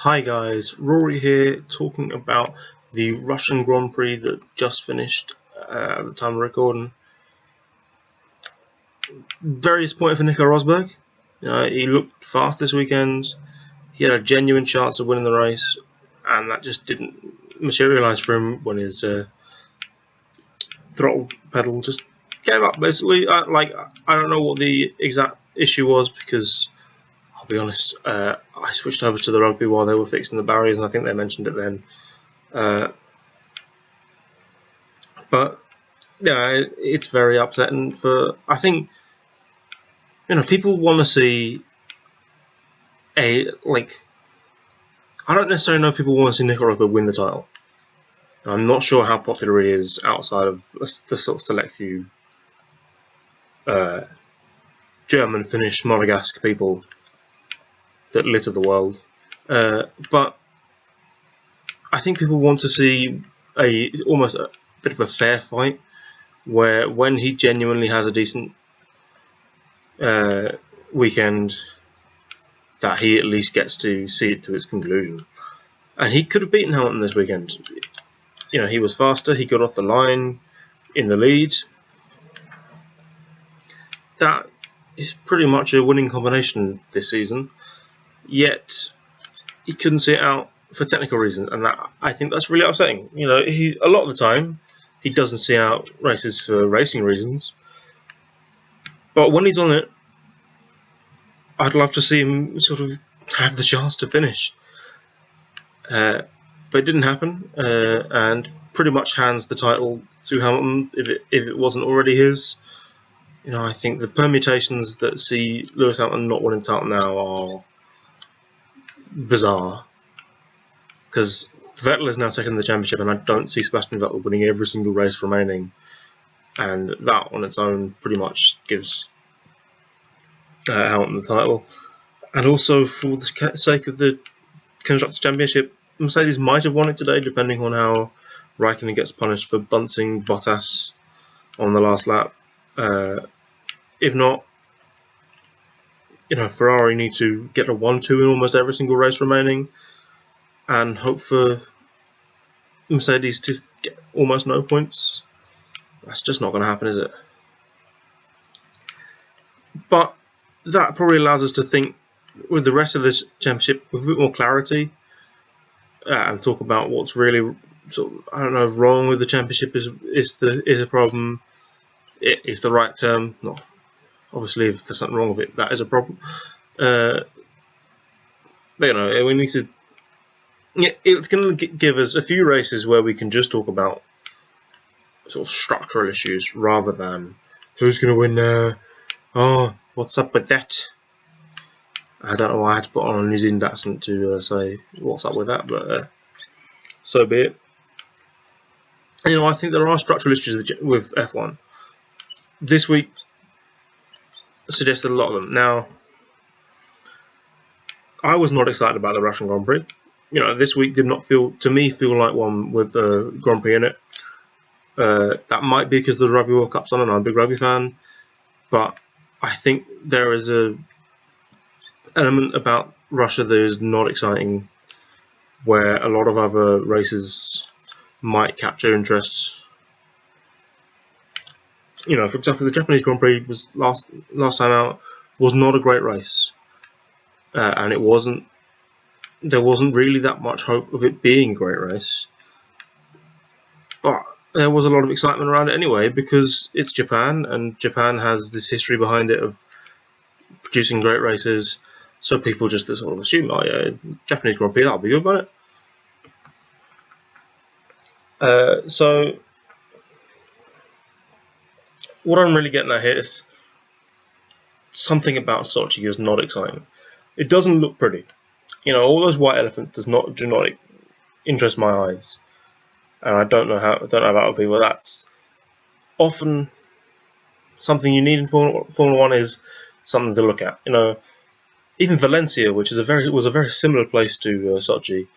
Hi guys, Rory here talking about the Russian Grand Prix that just finished at the time of recording. Very disappointed for Nico Rosberg. He looked fast this weekend. He had a genuine chance of winning the race, and that just didn't materialise for him when his throttle pedal just gave up. Basically, I don't know what the exact issue was because I'll be honest, I switched over to the rugby while they were fixing the barriers, and I think they mentioned it then. But it's very upsetting for. I think people want to see a like. I don't necessarily know if people want to see Nico Rosberg win the title. I'm not sure how popular he is outside of the sort of select few German, Finnish, Monegasque people that litter the world. But I think people want to see almost a bit of a fair fight where when he genuinely has a decent weekend, that he at least gets to see it to its conclusion. And he could have beaten Hamilton this weekend. He was faster, he got off the line in the lead. That is pretty much a winning combination this season. Yet he couldn't see it out for technical reasons, and I think that's really upsetting. A lot of the time he doesn't see out races for racing reasons, but when he's on it, I'd love to see him sort of have the chance to finish. But it didn't happen, and pretty much hands the title to Hamilton if it wasn't already his. I think the permutations that see Lewis Hamilton not winning the title now are bizarre, because Vettel is now taking the championship, and I don't see Sebastian Vettel winning every single race remaining, and that on its own pretty much gives Hamilton the title. And also, for the sake of the Constructors' Championship, Mercedes might have won it today, depending on how Raikkonen gets punished for bunting Bottas on the last lap. If not, Ferrari need to get a 1-2 in almost every single race remaining, and hope for Mercedes to get almost no points. That's just not going to happen, is it? But that probably allows us to think with the rest of this championship with a bit more clarity, and talk about what's really wrong with the championship is a problem. It is the right term. Not obviously, if there's something wrong with it, that is a problem. But we need to. It's going to give us a few races where we can just talk about sort of structural issues rather than who's going to win now. Oh, what's up with that? I don't know why I had to put on a New Zealand accent to say what's up with that, but so be it. I think there are structural issues with F1. This week suggested a lot of them. Now, I was not excited about the Russian Grand Prix. This week did not feel like one with the Grand Prix in it. That might be because the Rugby World Cup's on and I'm a big rugby fan, but I think there is a element about Russia that is not exciting, where a lot of other races might capture interest. For example, the Japanese Grand Prix was last time out was not a great race, and there wasn't really that much hope of it being a great race, but there was a lot of excitement around it anyway because it's Japan, and Japan has this history behind it of producing great races. So people just sort of assume, oh yeah, Japanese Grand Prix, that'll be good, won't it? So what I'm really getting at here is something about Sochi is not exciting. It doesn't look pretty. All those white elephants do not interest my eyes, and I don't know about other people. That's often something you need in Formula One is something to look at. Even Valencia, which was a very similar place to Sochi,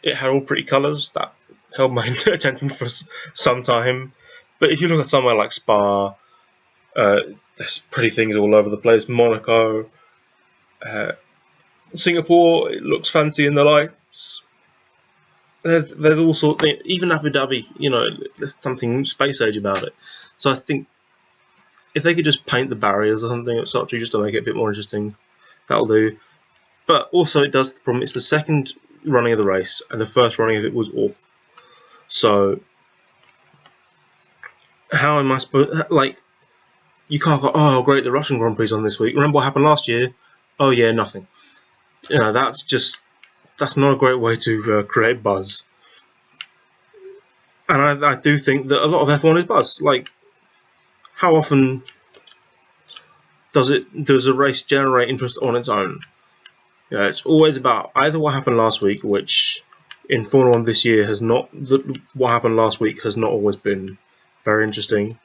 it had all pretty colours that held my attention for some time. But if you look at somewhere like Spa, there's pretty things all over the place. Monaco, Singapore, it looks fancy in the lights. There's all sorts. Even Abu Dhabi, there's something space age about it. So I think if they could just paint the barriers or something at Sochi just to make it a bit more interesting, that'll do. But also, it does the problem. It's the second running of the race, and the first running of it was awful. So how am I supposed? Like, you can't go, oh great, the Russian Grand Prix on this week. Remember what happened last year? Oh yeah, nothing. That's not a great way to create buzz. And I do think that a lot of F1 is buzz. Like, how often does a race generate interest on its own? It's always about either what happened last week, which in Formula One this year has not. What happened last week has not always been very interesting,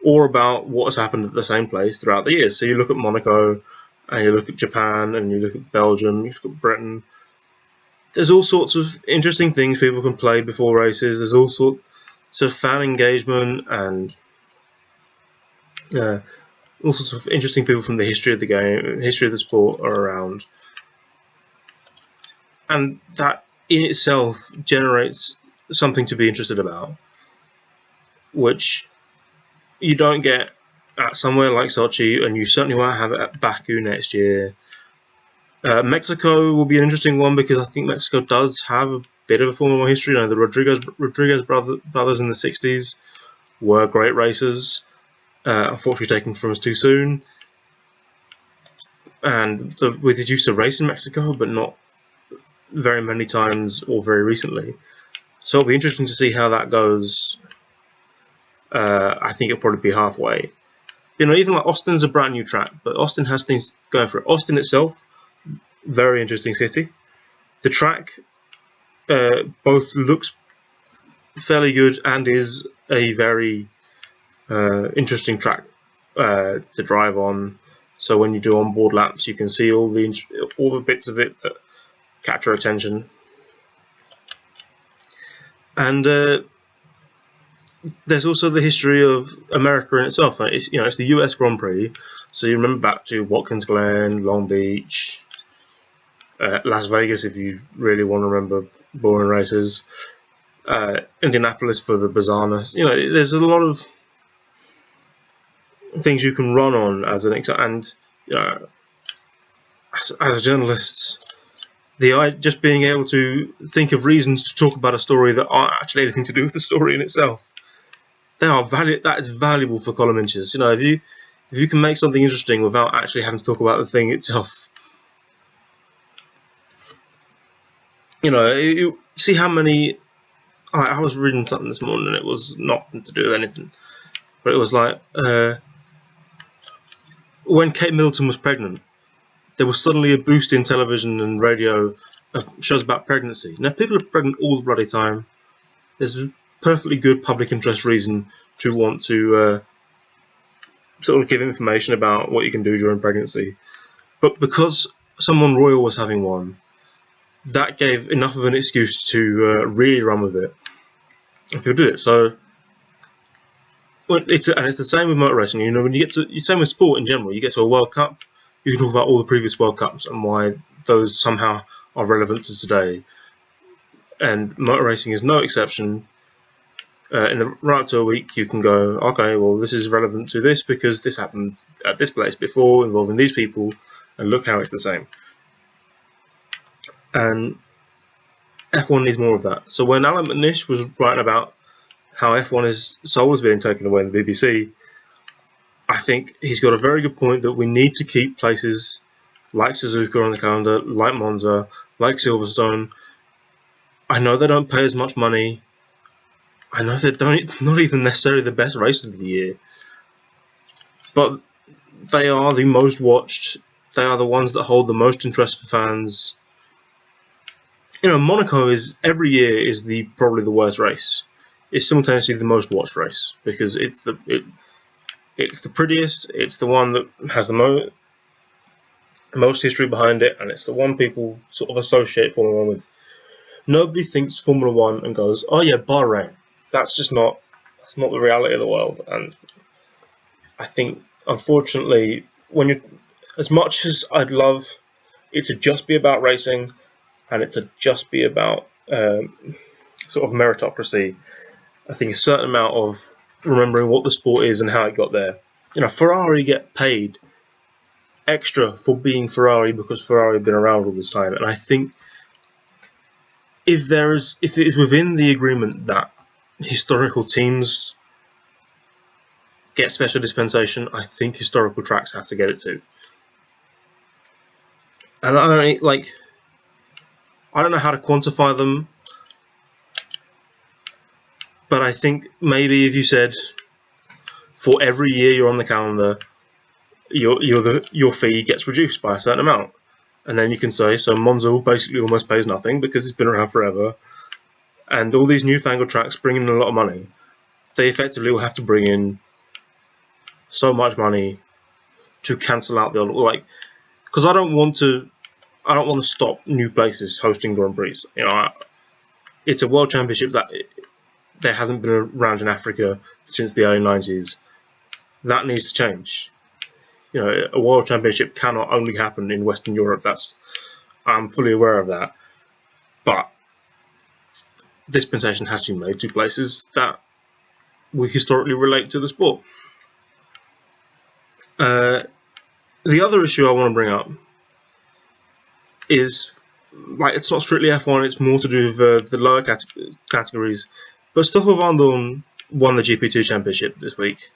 or about what has happened at the same place throughout the year. So you look at Monaco, and you look at Japan, and you look at Belgium, you look at Britain. There's all sorts of interesting things people can play before races. There's all sorts of fan engagement and all sorts of interesting people from the history of the game, history of the sport are around. And that in itself generates something to be interested about, which you don't get at somewhere like Sochi, and you certainly won't have it at Baku next year. Mexico will be an interesting one because I think Mexico does have a bit of a Formula One history. The Rodriguez brothers in the 60s were great racers, unfortunately taken from us too soon. And we did used to race in Mexico, but not very many times or very recently. So it'll be interesting to see how that goes. I think it'll probably be halfway. Even like Austin's a brand new track, but Austin has things going for it. Austin itself, very interesting city. The track both looks fairly good and is a very interesting track to drive on. So when you do onboard laps, you can see all the bits of it that capture attention. And there's also the history of America in itself. It's the US Grand Prix, so you remember back to Watkins Glen, Long Beach, Las Vegas if you really want to remember boring races, Indianapolis for the bizarreness. There's a lot of things you can run on as and as journalists, just being able to think of reasons to talk about a story that aren't actually anything to do with the story in itself. That is valuable for column inches. If you can make something interesting without actually having to talk about the thing itself. You see how many. I was reading something this morning, and it was nothing to do with anything, but it was like when Kate Middleton was pregnant, there was suddenly a boost in television and radio of shows about pregnancy. Now people are pregnant all the bloody time. There's a perfectly good public interest reason to want to sort of give information about what you can do during pregnancy. But because someone royal was having one, that gave enough of an excuse to really run with it. And people did it. So it's the same with motor racing. When you get to, same with sport in general. You get to a World Cup, you can talk about all the previous World Cups and why those somehow are relevant to today. And motor racing is no exception. In the run up to a week, you can go, okay, well, this is relevant to this because this happened at this place before involving these people, and look how it's the same. And F1 needs more of that. So when Alan McNish was writing about how F1's soul is being taken away in the BBC, I think he's got a very good point that we need to keep places like Suzuka on the calendar, like Monza, like Silverstone. I know they don't pay as much money. I know they're not even necessarily the best races of the year, but they are the most watched. They are the ones that hold the most interest for fans. Monaco is every year is probably the worst race. It's simultaneously the most watched race because it's the prettiest. It's the one that has the most history behind it, and it's the one people sort of associate Formula One with. Nobody thinks Formula One and goes, "Oh yeah, Bahrain." That's not the reality of the world. And I think, unfortunately, as much as I'd love it to just be about racing, and it to just be about sort of meritocracy. I think a certain amount of remembering what the sport is and how it got there. Ferrari get paid extra for being Ferrari because Ferrari have been around all this time, and I think if it is within the agreement that historical teams get special dispensation, I think historical tracks have to get it too. And I don't know how to quantify them, but I think maybe if you said for every year you're on the calendar, your fee gets reduced by a certain amount, and then you can say so Monza basically almost pays nothing because it's been around forever, and all these newfangled tracks bring in a lot of money. They effectively will have to bring in so much money to cancel out the old, because I don't want to stop new places hosting Grand Prix. It's a world championship that there hasn't been around in Africa since the early 90s. That needs to change. A world championship cannot only happen in Western Europe. I'm fully aware of that. But dispensation has to be made to places that we historically relate to the sport. The other issue I want to bring up is, it's not strictly F1, it's more to do with the lower categories. But Stoffel Vandoorne won the GP2 championship this week.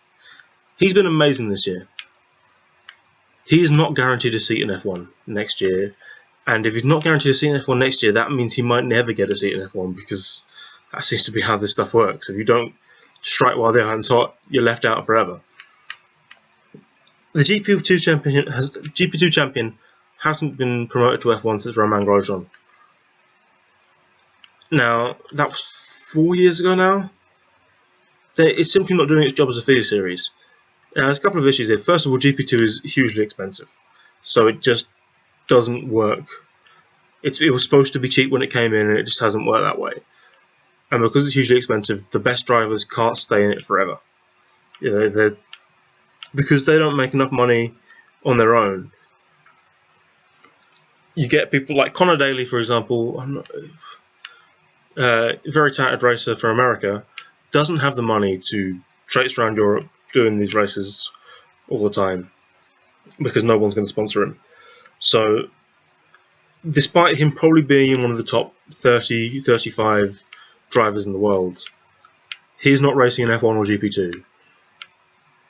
He's been amazing this year. He is not guaranteed a seat in F1 next year. And if he's not guaranteed a seat in F1 next year, that means he might never get a seat in F1, because that seems to be how this stuff works. If you don't strike while the iron's hot, you're left out forever. The GP2 champion hasn't been promoted to F1 since Romain Grosjean. Now, that was 4 years ago now. It's simply not doing its job as a feeder series. Now, there's a couple of issues here. First of all, GP2 is hugely expensive, so it just doesn't work. It was supposed to be cheap when it came in, and it just hasn't worked that way. And because it's hugely expensive, the best drivers can't stay in it forever. Because they don't make enough money on their own. You get people like Conor Daly, for example, very talented racer for America, doesn't have the money to traipse around Europe doing these races all the time because no one's going to sponsor him. So, despite him probably being one of the top 30, 35 drivers in the world, he's not racing in F1 or GP2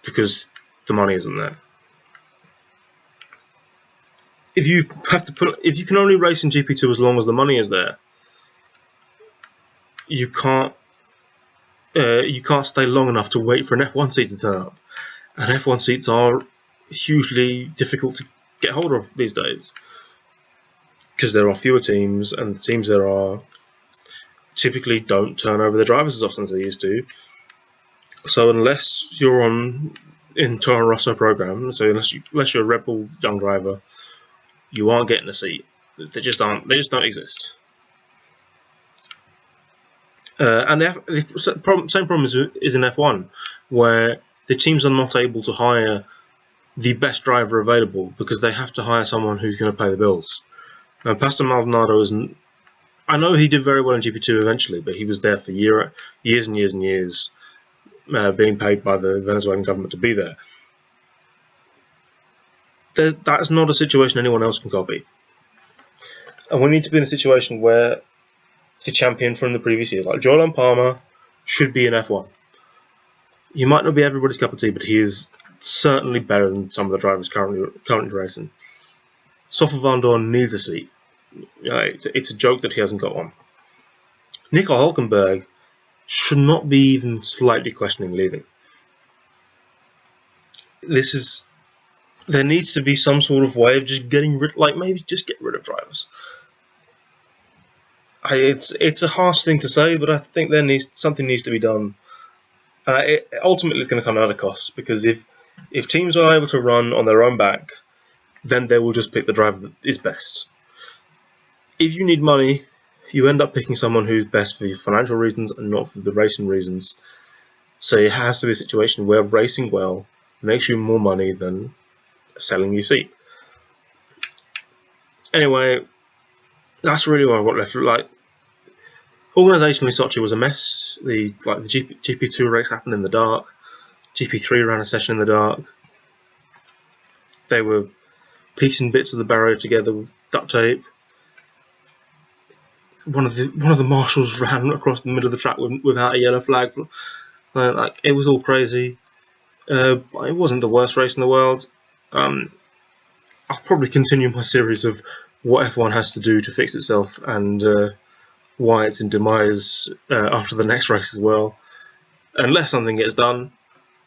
because the money isn't there. If you can only race in GP2 as long as the money is there, you can't stay long enough to wait for an F1 seat to turn up. And F1 seats are hugely difficult to get hold of these days because there are fewer teams, and the teams there are typically don't turn over their drivers as often as they used to. So unless you're in Toro Rosso program, so unless you're a Red Bull young driver, you aren't getting a seat. They just don't exist. And the same problem is in F1, where the teams are not able to hire the best driver available because they have to hire someone who's going to pay the bills. Now, Pastor Maldonado isn't. I know he did very well in GP2 eventually, but he was there for years and years and years, being paid by the Venezuelan government to be there. That's not a situation anyone else can copy. And we need to be in a situation where the champion from the previous year, like Joel Palmer, should be in F1. He might not be everybody's cup of tea, but he is certainly better than some of the drivers currently racing. Stoffel Vandoorne needs a seat. It's a joke that he hasn't got one. Nico Hülkenberg should not be even slightly questioning leaving. There needs to be some sort of way of just getting rid, maybe just get rid of drivers. It's a harsh thing to say, but I think something needs to be done. Ultimately, it's going to come out of costs, because if teams are able to run on their own back, then they will just pick the driver that is best. If you need money, you end up picking someone who's best for your financial reasons and not for the racing reasons. So it has to be a situation where racing well makes you more money than selling your seat. Anyway, that's really what I got left. Like, organisationally, Sochi was a mess. The GP2 race happened in the dark. GP3 ran a session in the dark. They were piecing bits of the barrier together with duct tape. One of the marshals ran across the middle of the track without a yellow flag. Like, it was all crazy. But it wasn't the worst race in the world. I'll probably continue my series of what F1 has to do to fix itself and why it's in demise after the next race as well, unless something gets done.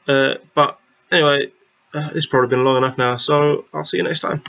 But anyway, it's probably been long enough now, so I'll see you next time.